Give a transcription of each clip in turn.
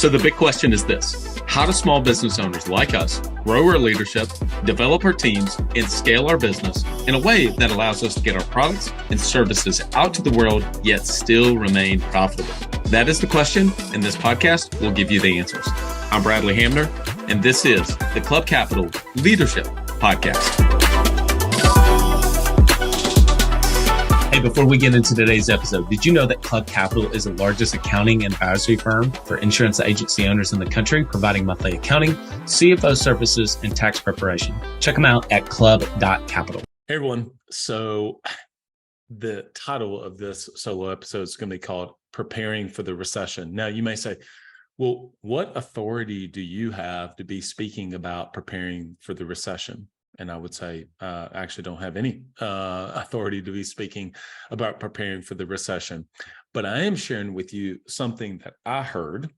So the big question is this: how do small business owners like us grow our leadership, develop our teams, and scale our business in a way that allows us to get our products and services out to the world, yet still remain profitable? That is the question, and this podcast will give you the answers. I'm Bradley Hamner, and this is the Club Capital Leadership Podcast. Hey, before we get into today's episode, did you know that Club Capital is the largest accounting and advisory firm for insurance agency owners in the country, providing monthly accounting, CFO services, and tax preparation? Check them out at club.capital. Hey, everyone. So the title of this solo episode is going to be called Preparing for the Recession. Now, you may say, well, what authority do you have to be speaking about preparing for the recession? And I would say, I actually don't have any authority to be speaking about preparing for the recession. But I am sharing with you something that I heard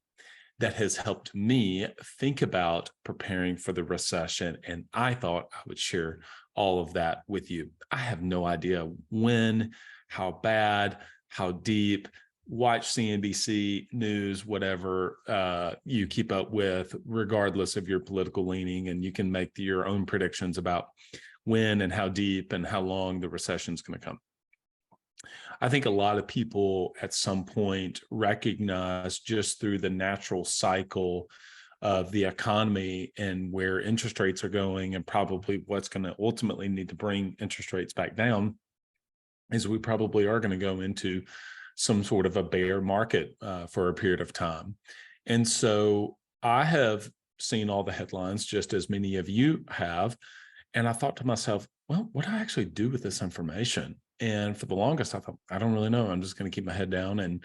that has helped me think about preparing for the recession. And I thought I would share all of that with you. I have no idea when, how bad, how deep. Watch CNBC News, whatever you keep up with, regardless of your political leaning, and you can make your own predictions about when and how deep and how long the recession is going to come. I think a lot of people at some point recognize just through the natural cycle of the economy and where interest rates are going and probably what's going to ultimately need to bring interest rates back down is we probably are going to go into some sort of a bear market for a period of time. And so I have seen all the headlines, just as many of you have. And I thought to myself, well, what do I actually do with this information? And for the longest, I thought, I don't really know. I'm just going to keep my head down and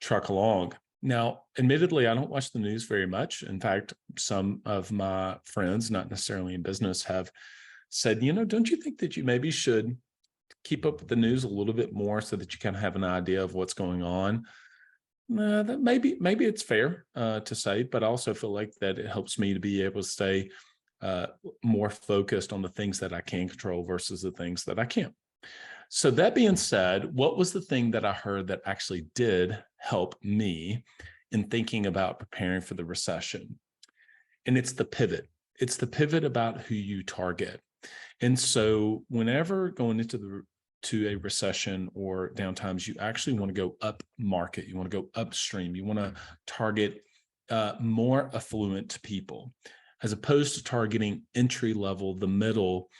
truck along. Now, admittedly, I don't watch the news very much. In fact, some of my friends, not necessarily in business, have said, don't you think that you maybe should keep up with the news a little bit more so that you kind of have an idea of what's going on? That maybe it's fair to say, but I also feel like that it helps me to be able to stay more focused on the things that I can control versus the things that I can't. So that being said, what was the thing that I heard that actually did help me in thinking about preparing for the recession? And it's the pivot. It's the pivot about who you target. And so whenever going into a recession or downtimes, you actually want to go up market. You want to go upstream. You want to target more affluent people, as opposed to targeting entry level, the middle.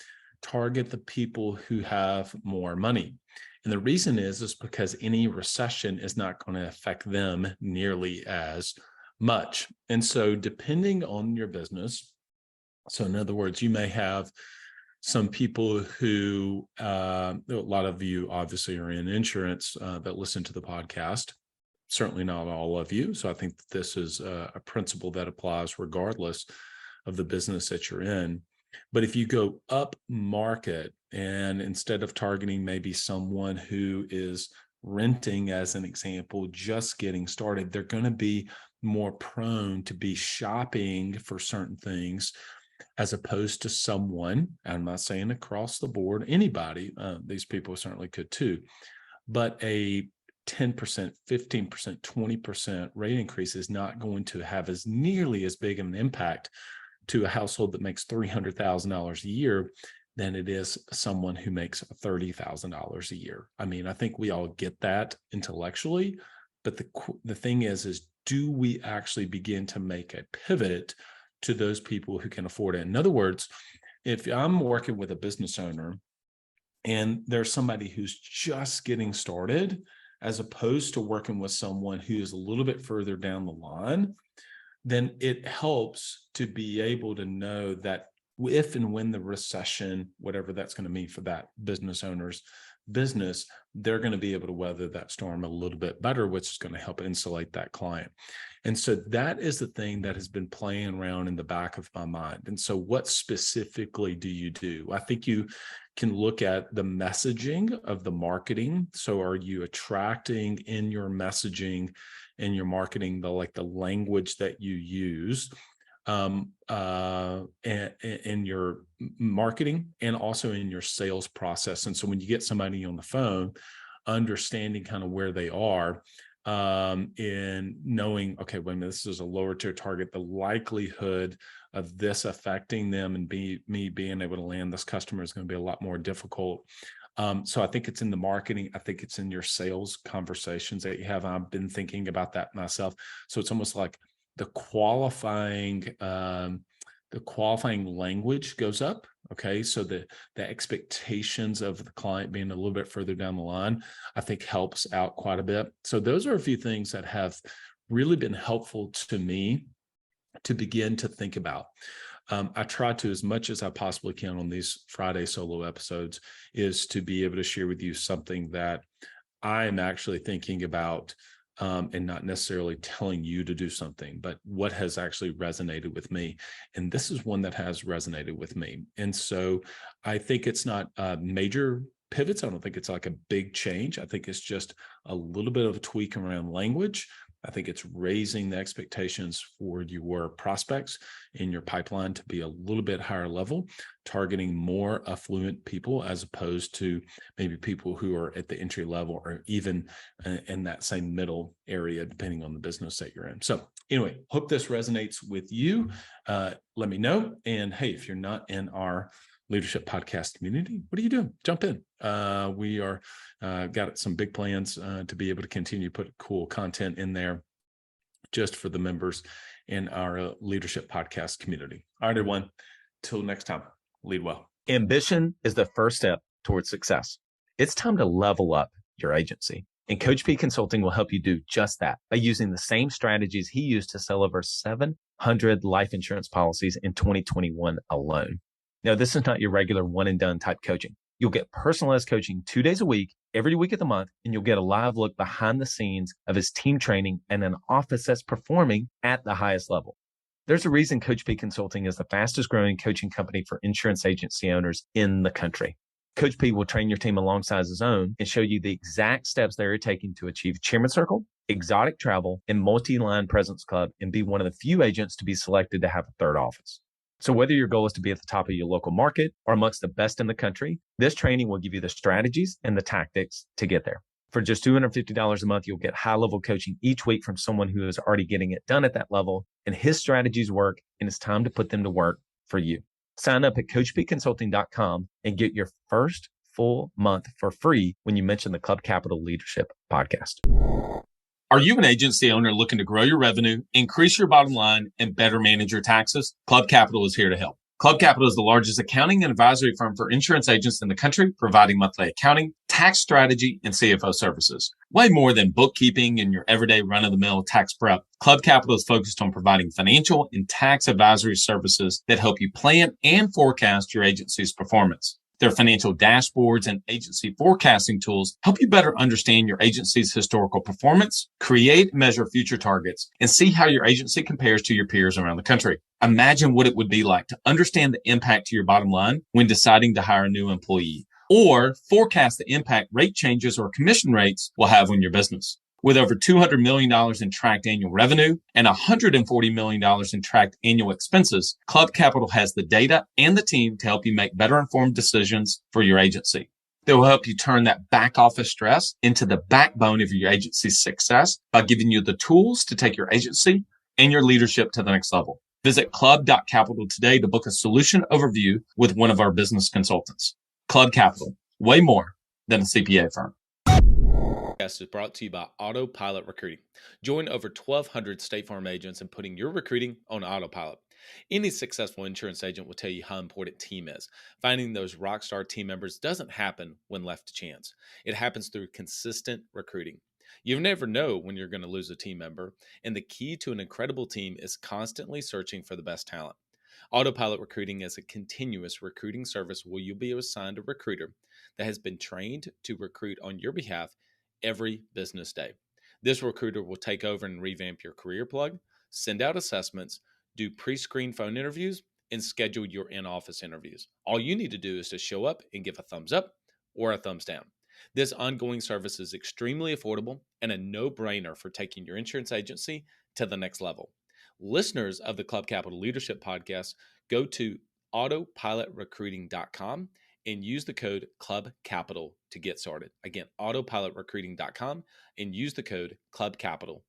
Target the people who have more money. And the reason is because any recession is not going to affect them nearly as much. And so depending on your business, so in other words, you may have some people who, a lot of you obviously are in insurance that listen to the podcast, certainly not all of you. So I think that this is a principle that applies regardless of the business that you're in. But if you go up market and instead of targeting maybe someone who is renting, as an example, just getting started, they're going to be more prone to be shopping for certain things, as opposed to someone, I'm not saying across the board, anybody, these people certainly could too, but a 10%, 15%, 20% rate increase is not going to have as nearly as big of an impact to a household that makes $300,000 a year than it is someone who makes $30,000 a year. I mean, I think we all get that intellectually, but the thing is do we actually begin to make a pivot to those people who can afford it? In other words, if I'm working with a business owner and there's somebody who's just getting started, as opposed to working with someone who is a little bit further down the line, then it helps to be able to know that if and when the recession, whatever that's going to mean for that business owner's business, they're going to be able to weather that storm a little bit better, which is going to help insulate that client. And so that is the thing that has been playing around in the back of my mind. And so what specifically do you do? I think you can look at the messaging of the marketing. So are you attracting in your messaging and your marketing, the language that you use in your marketing and also in your sales process? And so when you get somebody on the phone, understanding kind of where they are, in knowing, okay, wait a minute, this is a lower tier target. The likelihood of this affecting them and me being able to land this customer is going to be a lot more difficult. So I think it's in the marketing. I think it's in your sales conversations that you have. I've been thinking about that myself. So it's almost like the qualifying language goes up. Okay. So the expectations of the client being a little bit further down the line, I think helps out quite a bit. So those are a few things that have really been helpful to me to begin to think about. I try to, as much as I possibly can on these Friday solo episodes, is to be able to share with you something that I am actually thinking about, and not necessarily telling you to do something, but what has actually resonated with me. And this is one that has resonated with me. And so I think it's not major pivots. I don't think it's like a big change. I think it's just a little bit of a tweak around language. I think it's raising the expectations for your prospects in your pipeline to be a little bit higher level, targeting more affluent people as opposed to maybe people who are at the entry level or even in that same middle area, depending on the business that you're in. So anyway, hope this resonates with you. Let me know. And hey, if you're not in our leadership podcast community, what are you doing? Jump in. We are got some big plans to be able to continue to put cool content in there just for the members in our leadership podcast community. All right, everyone. Till next time, lead well. Ambition is the first step towards success. It's time to level up your agency. And Coach P Consulting will help you do just that by using the same strategies he used to sell over 700 life insurance policies in 2021 alone. Now, this is not your regular one and done type coaching. You'll get personalized coaching 2 days a week, every week of the month, and you'll get a live look behind the scenes of his team training and an office that's performing at the highest level. There's a reason Coach P Consulting is the fastest growing coaching company for insurance agency owners in the country. Coach P will train your team alongside his own and show you the exact steps they're taking to achieve Chairman Circle, exotic travel, and multi-line presence club, and be one of the few agents to be selected to have a third office. So whether your goal is to be at the top of your local market or amongst the best in the country, this training will give you the strategies and the tactics to get there. For just $250 a month, you'll get high-level coaching each week from someone who is already getting it done at that level, and his strategies work, and it's time to put them to work for you. Sign up at coachpconsulting.com and get your first full month for free when you mention the Club Capital Leadership Podcast. Are you an agency owner looking to grow your revenue, increase your bottom line, and better manage your taxes? Club Capital is here to help. Club Capital is the largest accounting and advisory firm for insurance agents in the country, providing monthly accounting, tax strategy, and CFO services. Way more than bookkeeping and your everyday run-of-the-mill tax prep, Club Capital is focused on providing financial and tax advisory services that help you plan and forecast your agency's performance. Their financial dashboards and agency forecasting tools help you better understand your agency's historical performance, create and measure future targets, and see how your agency compares to your peers around the country. Imagine what it would be like to understand the impact to your bottom line when deciding to hire a new employee, or forecast the impact rate changes or commission rates will have on your business. With over $200 million in tracked annual revenue and $140 million in tracked annual expenses, Club Capital has the data and the team to help you make better informed decisions for your agency. They will help you turn that back office stress into the backbone of your agency's success by giving you the tools to take your agency and your leadership to the next level. Visit club.capital today to book a solution overview with one of our business consultants. Club Capital, way more than a CPA firm. Podcast is brought to you by Autopilot Recruiting. Join over 1,200 State Farm agents in putting your recruiting on autopilot. Any successful insurance agent will tell you how important team is. Finding those rockstar team members doesn't happen when left to chance. It happens through consistent recruiting. You never know when you're going to lose a team member, and the key to an incredible team is constantly searching for the best talent. Autopilot Recruiting is a continuous recruiting service where you'll be assigned a recruiter that has been trained to recruit on your behalf every business day. This recruiter will take over and revamp your career plug, send out assessments, do pre-screen phone interviews, and schedule your in-office interviews. All you need to do is to show up and give a thumbs up or a thumbs down. This ongoing service is extremely affordable and a no-brainer for taking your insurance agency to the next level. Listeners of the Club Capital Leadership Podcast, go to autopilotrecruiting.com and use the code Club Capital to get started. Again, autopilotrecruiting.com and use the code Club Capital.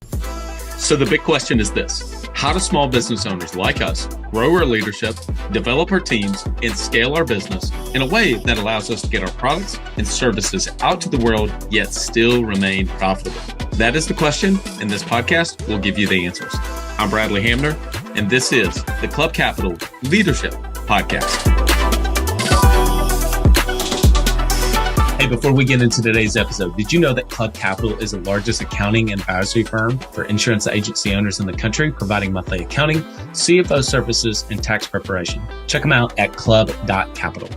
So the big question is this: how do small business owners like us grow our leadership, develop our teams, and scale our business in a way that allows us to get our products and services out to the world, yet still remain profitable? That is the question, and this podcast will give you the answers. I'm Bradley Hamner, and this is the Club Capital Leadership Podcast. Hey, before we get into today's episode, did you know that Club Capital is the largest accounting and advisory firm for insurance agency owners in the country, providing monthly accounting, CFO services, and tax preparation? Check them out at club.capital.